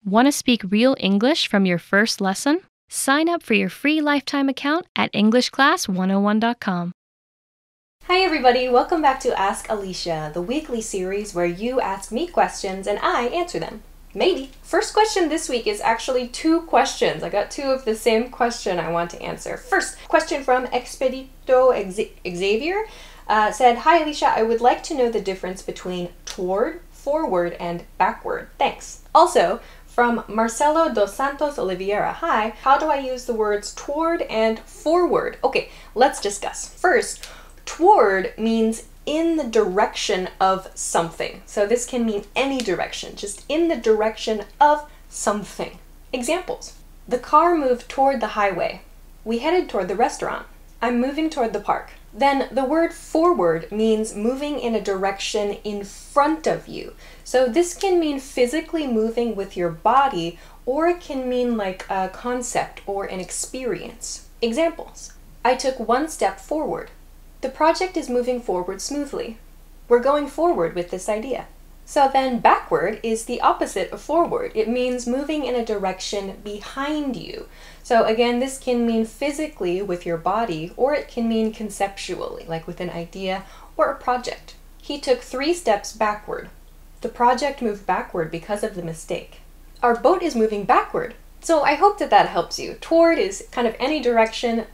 Want to speak real English from your first lesson? Sign up for your free lifetime account at EnglishClass101.com. Hi everybody, welcome back to Ask Alicia, the weekly series where you ask me questions and I answer them. Maybe. First question this week is actually two questions. I got two of the same question I want to answer. First question from Expedito Xavier said, Hi Alicia, I would like to know the difference between toward, forward, and backward. Thanks. Also, from Marcelo dos Santos Oliveira, hi, how do I use the words toward and forward? Okay, let's discuss. First, toward means in the direction of something. So this can mean any direction, just in the direction of something. Examples. The car moved toward the highway. We headed toward the restaurant. I'm moving toward the park. Then the word forward means moving in a direction in front of you. So this can mean physically moving with your body, or it can mean like a concept or an experience. Examples. I took one step forward. The project is moving forward smoothly. We're going forward with this idea. So then backward is the opposite of forward. It means moving in a direction behind you. So again, this can mean physically with your body, or it can mean conceptually, like with an idea or a project. He took 3 steps backward. The project moved backward because of the mistake. Our boat is moving backward. So I hope that that helps you. Toward is kind of any direction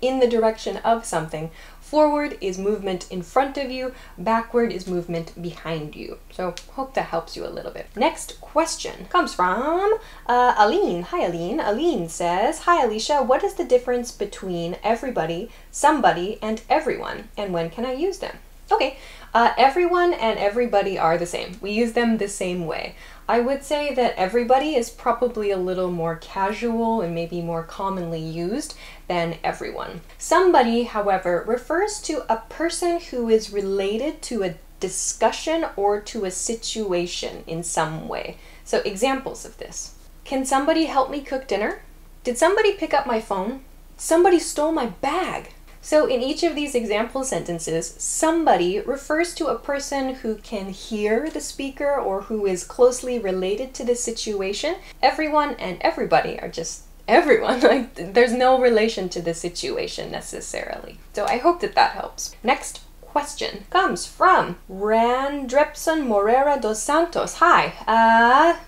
in the direction of something. Forward is movement in front of you. Backward is movement behind you. So hope that helps you a little bit. Next question comes from Aline. Hi Aline. Aline says, Hi Alicia, what is the difference between everybody, somebody, and everyone? And when can I use them? Okay, everyone and everybody are the same. We use them the same way. I would say that everybody is probably a little more casual and maybe more commonly used than everyone. Somebody, however, refers to a person who is related to a discussion or to a situation in some way. So examples of this. Can somebody help me cook dinner? Did somebody pick up my phone? Somebody stole my bag. So in each of these example sentences, somebody refers to a person who can hear the speaker or who is closely related to the situation. Everyone and everybody are just everyone. Like, there's no relation to the situation necessarily. So I hope that that helps. Next question comes from Randrepson Morera dos Santos. Hi,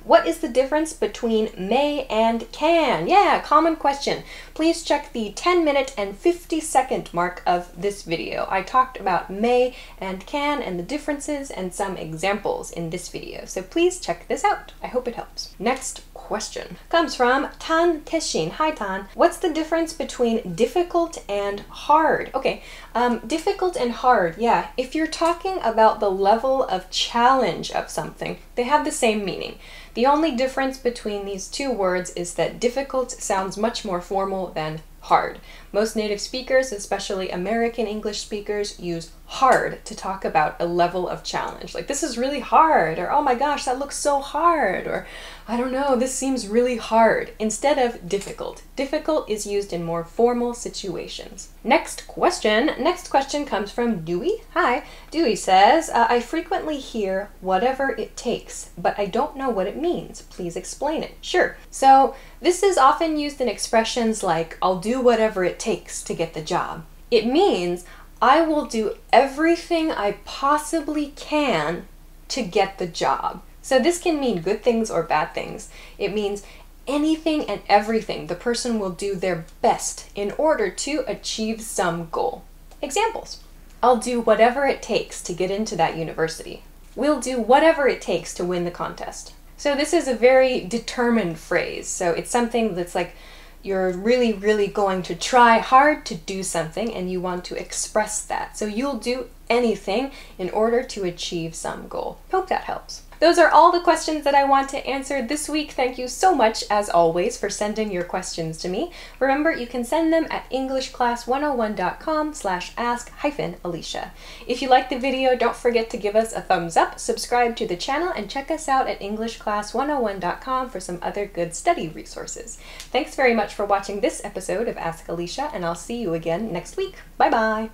what is the difference between may and can? Yeah, common question. Please check the 10-minute and 50-second mark of this video. I talked about may and can and the differences and some examples in this video. So please check this out. I hope it helps. Next question comes from Tan Teshin. Hi Tan. What's the difference between difficult and hard? Okay, difficult and hard. Yeah, if you're talking about the level of challenge of something, they have the same meaning. The only difference between these two words is that difficult sounds much more formal than hard. Most native speakers, especially American English speakers, use hard to talk about a level of challenge. Like, this is really hard, or oh my gosh, that looks so hard, or I don't know, this seems really hard, instead of difficult. Difficult is used in more formal situations. Next question comes from Dewey. Hi, Dewey says, I frequently hear whatever it takes, but I don't know what it means. Please explain it. Sure. So this is often used in expressions like, I'll do whatever it takes to get the job. It means I will do everything I possibly can to get the job. So this can mean good things or bad things. It means anything and everything the person will do their best in order to achieve some goal. Examples. I'll do whatever it takes to get into that university. We'll do whatever it takes to win the contest. So this is a very determined phrase. So it's something that's like you're really, really going to try hard to do something and you want to express that. So you'll do anything in order to achieve some goal. Hope that helps. Those are all the questions that I want to answer this week. Thank you so much, as always, for sending your questions to me. Remember, you can send them at EnglishClass101.com/ask-Alicia. If you liked the video, don't forget to give us a thumbs up, subscribe to the channel, and check us out at EnglishClass101.com for some other good study resources. Thanks very much for watching this episode of Ask Alicia, and I'll see you again next week. Bye-bye!